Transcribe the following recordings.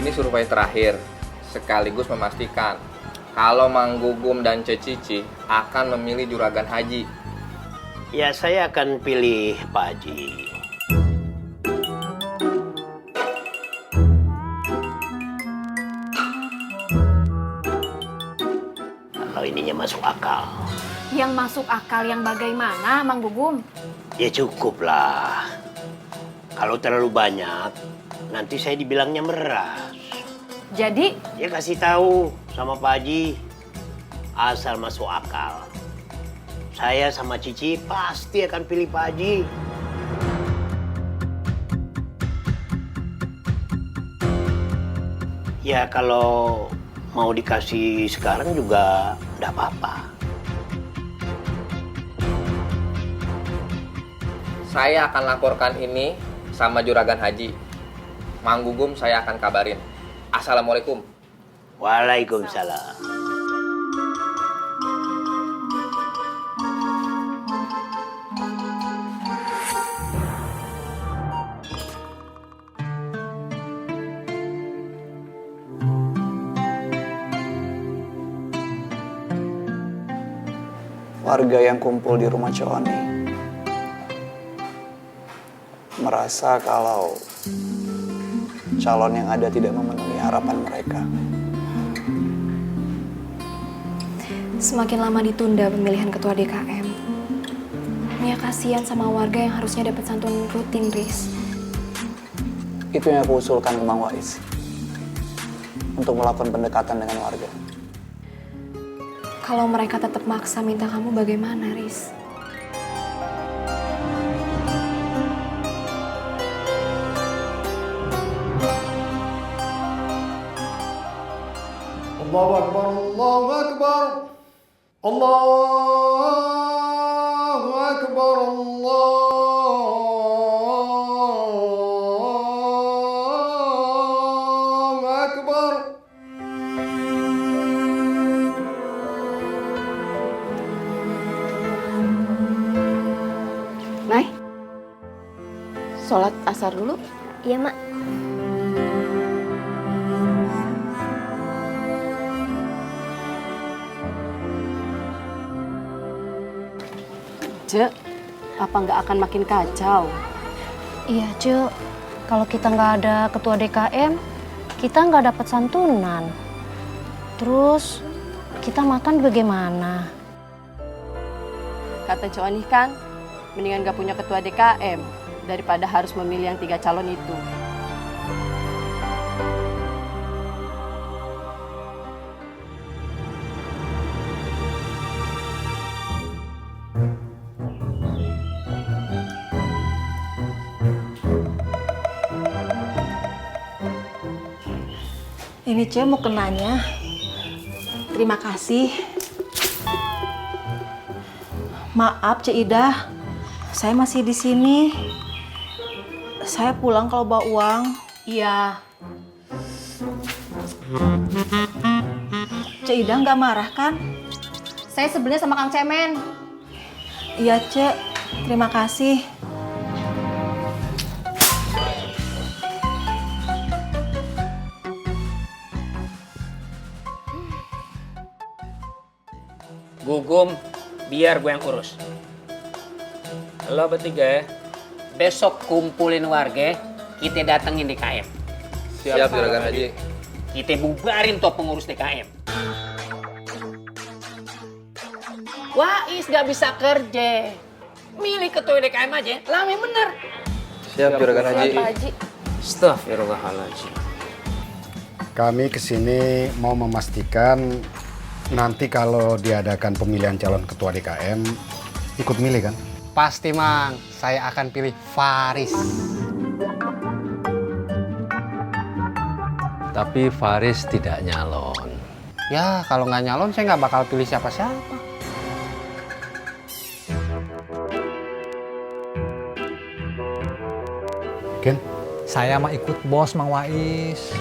Ini survei terakhir, sekaligus memastikan kalau Mang Gugum dan Cecici akan memilih juragan haji. Ya, saya akan pilih Pak Haji. Kalau ininya masuk akal. Yang masuk akal yang bagaimana, Mang Gugum? Ya cukup lah. Kalau terlalu banyak, nanti saya dibilangnya meras. Jadi, Ya kasih tahu sama Pak Haji, asal masuk akal. Saya sama Cici pasti akan pilih Pak Haji. Ya kalau mau dikasih sekarang juga enggak apa-apa. Saya akan laporkan ini sama juragan haji. Mang Gugum saya akan kabarin. Assalamualaikum. Waalaikumsalam. Warga yang kumpul di rumah Coni merasa kalau calon yang ada tidak memenuhi harapan mereka. semakin lama ditunda pemilihan ketua DKM. Mia kasihan sama warga yang harusnya dapat santunan rutin, Riz. Itu yang aku usulkan ke Mang Wais untuk melakukan pendekatan dengan warga. Kalau mereka tetap maksa minta kamu bagaimana, Riz? Allahu Akbar, Allahu Akbar, Allahu Akbar, Allahu Akbar. Nay, sholat asar dulu. Iya, Mak. Cek, apa nggak akan makin kacau? Iya, Cuk. Kalau kita nggak ada ketua DKM, kita nggak dapat santunan. Terus, kita makan bagaimana? Kata Cok Anih kan, mendingan nggak punya ketua DKM daripada harus memilih yang 3 calon itu. Ini Cek mau kenanya. Terima kasih. Maaf Cek Ida, saya masih di sini. Saya pulang kalau bawa uang. Iya. Cek Ida nggak marah kan? Saya sebenarnya sama Kang Cemen. Iya Cek, terima kasih. Gugum, biar gue yang urus. Lo bertiga, besok kumpulin warga, kita datengin DKM. Siap, Juragan Haji. Kita bubarin tuh pengurus DKM. Wais gak bisa kerja. Milih ketua DKM aja, lama yang bener. Siap, Juragan Haji. Pak Haji. Astagfirullahaladzim. Kami kesini mau memastikan nanti kalau diadakan pemilihan calon ketua DKM, ikut milih kan? Pasti, Mang. Saya akan pilih Faris. Tapi Faris tidak nyalon. Ya, kalau nggak nyalon, saya nggak bakal pilih siapa-siapa. Ken? Saya mah ikut bos, Mang Wais.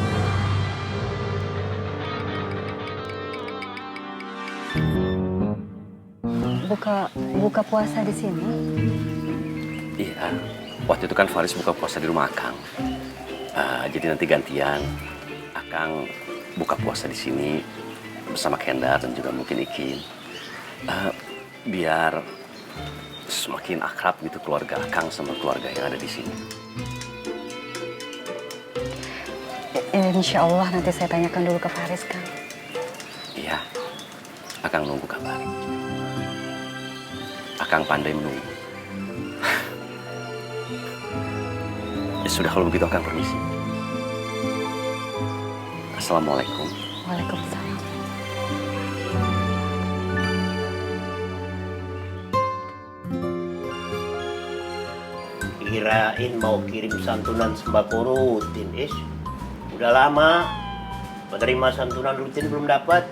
Buka puasa di sini. Iya, waktu itu kan Faris buka puasa di rumah Akang. Jadi nanti gantian, Akang buka puasa di sini bersama Kendar dan juga mungkin Ikin. Biar semakin akrab gitu keluarga Akang sama keluarga yang ada di sini. Insya Allah nanti saya tanyakan dulu ke Faris, Kang. Iya, Akang nunggu kabar. Akang pandai menunggu. Ya sudah kalau begitu Akang permisi. Assalamualaikum. Waalaikumsalam. Kirain mau kirim santunan sembako rutin, Is. Udah lama menerima santunan rutin belum dapat.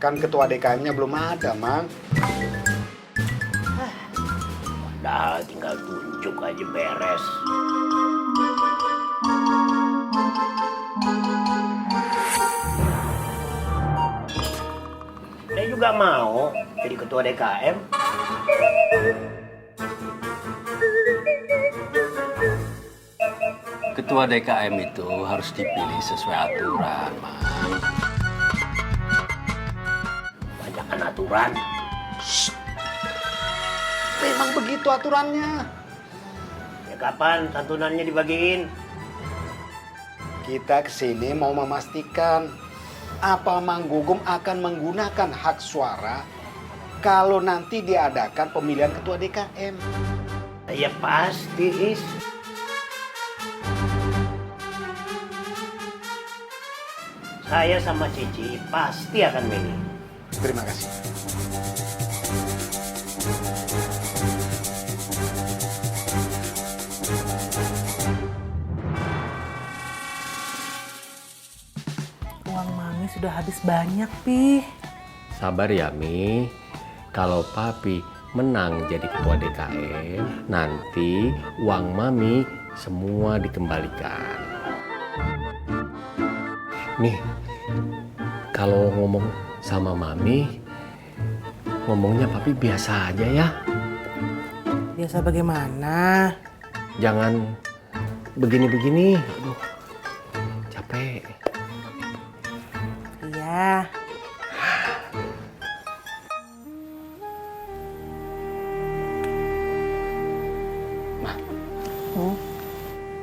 Kan ketua DKM-nya belum ada, Mang. Padahal tinggal tunjuk aja beres. Saya juga mau jadi ketua DKM. Ketua DKM itu harus dipilih sesuai aturan, Mang. Banyakan aturan. Memang begitu aturannya. Ya kapan santunannya dibagiin? Kita kesini mau memastikan apa Mang Gugum akan menggunakan hak suara kalau nanti diadakan pemilihan ketua DKM. Ya pasti, Is. Saya sama Cici pasti akan milih. Terima kasih. Uang Mami sudah habis banyak, Pi. Sabar ya, Mi. Kalau Papi menang jadi ketua DKM, nanti uang Mami semua dikembalikan. Nih, kalau ngomong sama Mami, ngomongnya Papi biasa aja ya. Biasa bagaimana? Jangan begini-begini. Aduh, capek. Iya.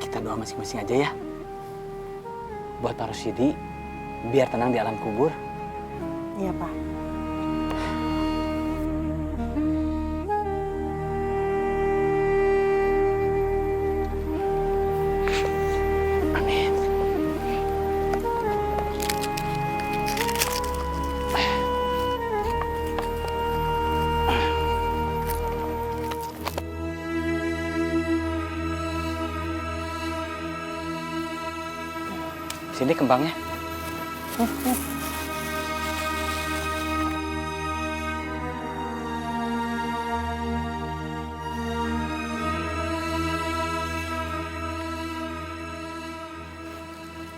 Kita doa masing-masing aja ya. Buat Pak Rusidi, biar tenang di alam kubur. Iya, Pak. Amin. Sini kembangnya.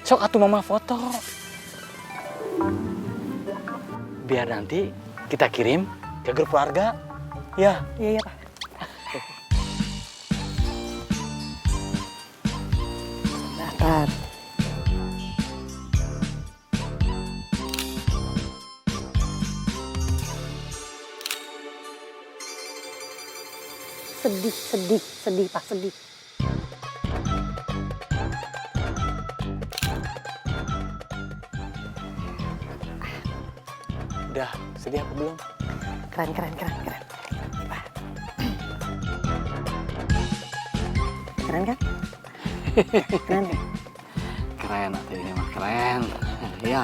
Sok atuh mama foto. Biar nanti kita kirim ke grup keluarga. Ya. Iya, Pak. Daftar. Sedih, Pak, sedih. Udah, sedih apa belum? Keren. Pak. Keren kan? Keren. Keren, atau ini mah keren. Iya.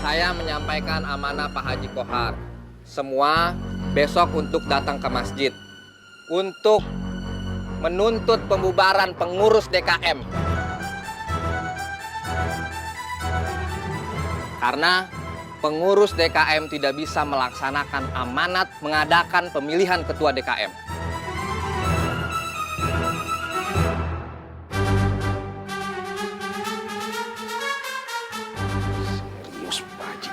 Saya menyampaikan amanah Pak Haji Kohar. Semua besok untuk datang ke masjid untuk menuntut pembubaran pengurus DKM. Karena pengurus DKM tidak bisa melaksanakan amanat mengadakan pemilihan ketua DKM. Serius, Pak Haji.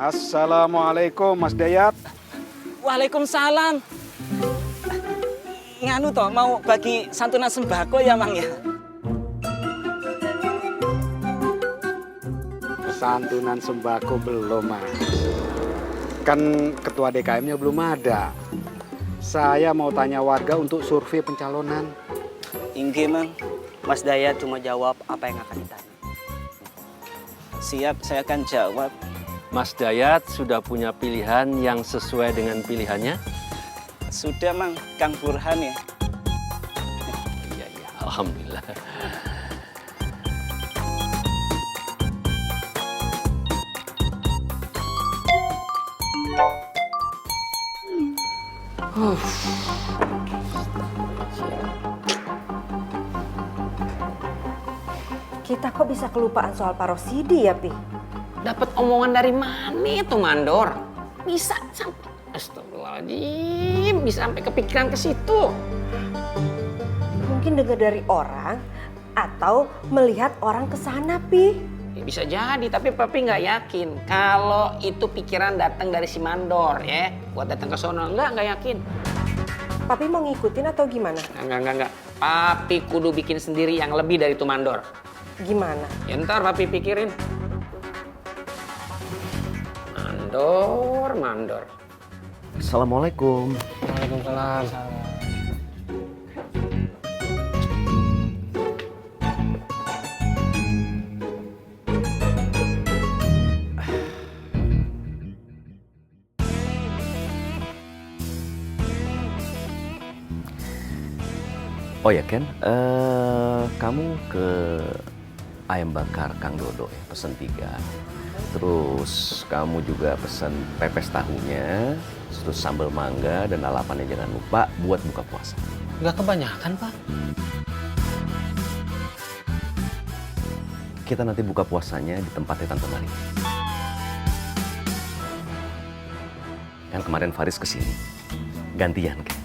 Assalamualaikum Mas Dayat. Waalaikumsalam. Nganu toh mau bagi santunan sembako ya Mang ya? Santunan sembako belum Mas. Kan ketua DKM-nya belum ada. Saya mau tanya warga untuk survei pencalonan. Inggih Mang. Mas Dayat cuma jawab apa yang akan ditanya. Siap, saya akan jawab. Mas Dayat sudah punya pilihan yang sesuai dengan pilihannya? Sudah Mang, Kang Burhan ya. Iya, alhamdulillah. Kita kok bisa kelupaan soal Pak Rosidi ya, Pi? Dapat omongan dari mana itu Mandor? Bisa sampai astagfirullahaladzim, bisa sampai kepikiran ke situ. Mungkin dengar dari orang atau melihat orang ke sana, Pi. Ya, bisa jadi, tapi Papi nggak yakin kalau itu pikiran datang dari si Mandor ya. Buat datang ke sono nggak yakin. Papi mau ngikutin atau gimana? Enggak. Papi kudu bikin sendiri yang lebih dari itu Mandor. Gimana? Ya ntar Papi pikirin. Mandor. Assalamualaikum. Waalaikumsalam. Oh ya Ken, kamu ke ayam bakar Kang Dodo ya, pesen 3. Terus kamu juga pesen pepes tahunya, terus sambal mangga dan lalapannya jangan lupa buat buka puasa. Nggak kebanyakan, Pak. Kita nanti buka puasanya di tempatnya Tante Mari. Kan kemarin Faris kesini, gantian Ken.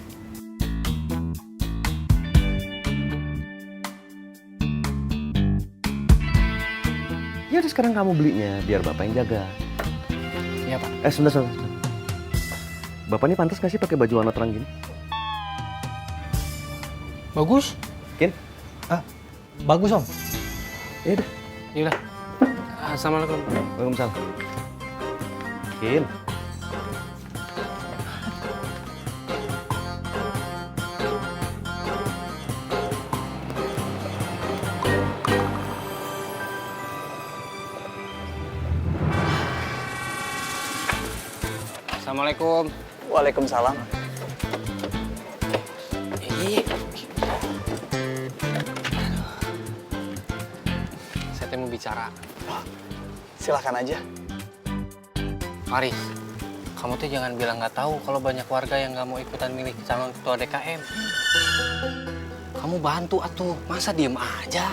Ya udah sekarang kamu belinya, biar bapak yang jaga. Iya Pak. Sebentar. Bapak ini pantas nggak sih pakai baju warna terang gini? Bagus. Kin? Bagus Om. Ya udah. Yaudah. Assalamualaikum. Waalaikumsalam. Kin. Assalamualaikum. Waalaikumsalam. Saya mau bicara. Silahkan aja. Faris, kamu tuh jangan bilang nggak tahu kalau banyak warga yang nggak mau ikutan milih calon ketua DKM. Kamu bantu atuh, masa diem aja?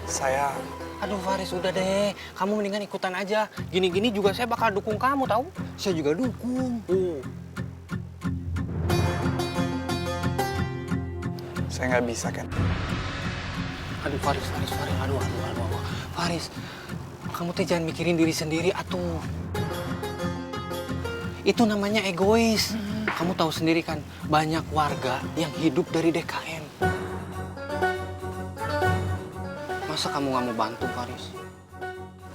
Saya... Aduh Faris, udah deh. Kamu mendingan ikutan aja. Gini-gini juga saya bakal dukung kamu, tahu? Saya juga dukung. Saya nggak bisa, Ken. Aduh Faris. Aduh. Faris, kamu tuh jangan mikirin diri sendiri, atuh. Itu namanya egois. Kamu tahu sendiri kan, banyak warga yang hidup dari DKM. Masa kamu nggak mau bantu, Faris?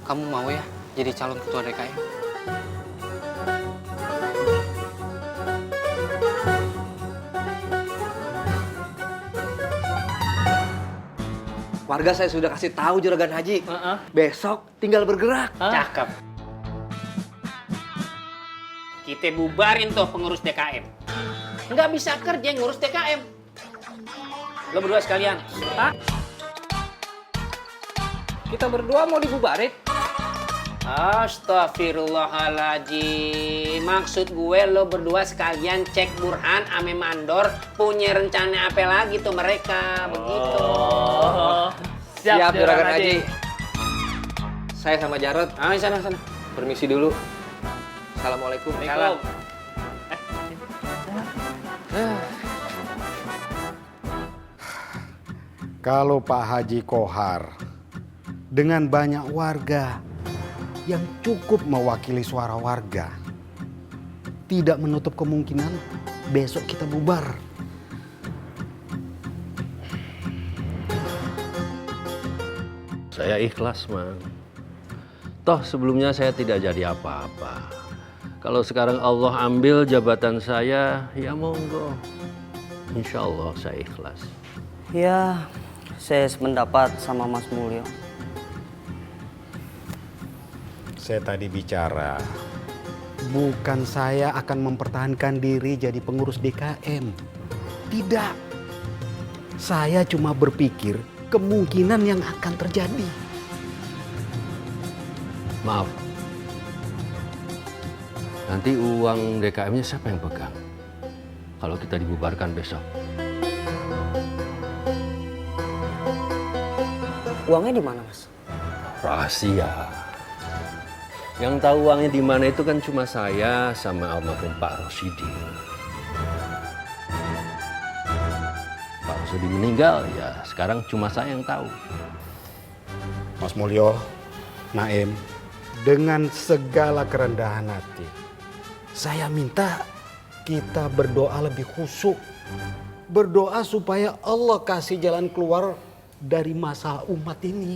Kamu mau ya jadi calon ketua DKM? Warga saya sudah kasih tahu Juragan Haji. Besok tinggal bergerak. Cakep. Kita bubarin tuh pengurus DKM. Nggak bisa kerja ngurus DKM. Lo berdua sekalian. Kita berdua mau dibubarin? Astagfirullahaladzim. Maksud gue lo berdua sekalian cek Burhan ame Mandor punya rencana apa lagi tuh mereka. Begitu. Siap Juragan Haji. Saya sama Jarod. Sana. Permisi dulu. Assalamualaikum. Salam. Kalau Pak Haji Kohar dengan banyak warga yang cukup mewakili suara warga. Tidak menutup kemungkinan besok kita bubar. Saya ikhlas, Man. Toh sebelumnya saya tidak jadi apa-apa. Kalau sekarang Allah ambil jabatan saya, ya monggo. Insya Allah saya ikhlas. Ya, saya sependapat sama Mas Mulyo. Saya tadi bicara, bukan saya akan mempertahankan diri jadi pengurus DKM. Tidak. Saya cuma berpikir kemungkinan yang akan terjadi. Maaf. Nanti uang DKM-nya siapa yang pegang? Kalau kita dibubarkan besok. Uangnya di mana, Mas? Rahasia. Yang tahu uangnya di mana itu kan cuma saya sama almarhum Pak Rosidi. Pak Rosidi meninggal, ya sekarang cuma saya yang tahu. Mas Mulyo, Naim, dengan segala kerendahan hati, saya minta kita berdoa lebih khusyuk. Berdoa supaya Allah kasih jalan keluar dari masalah umat ini.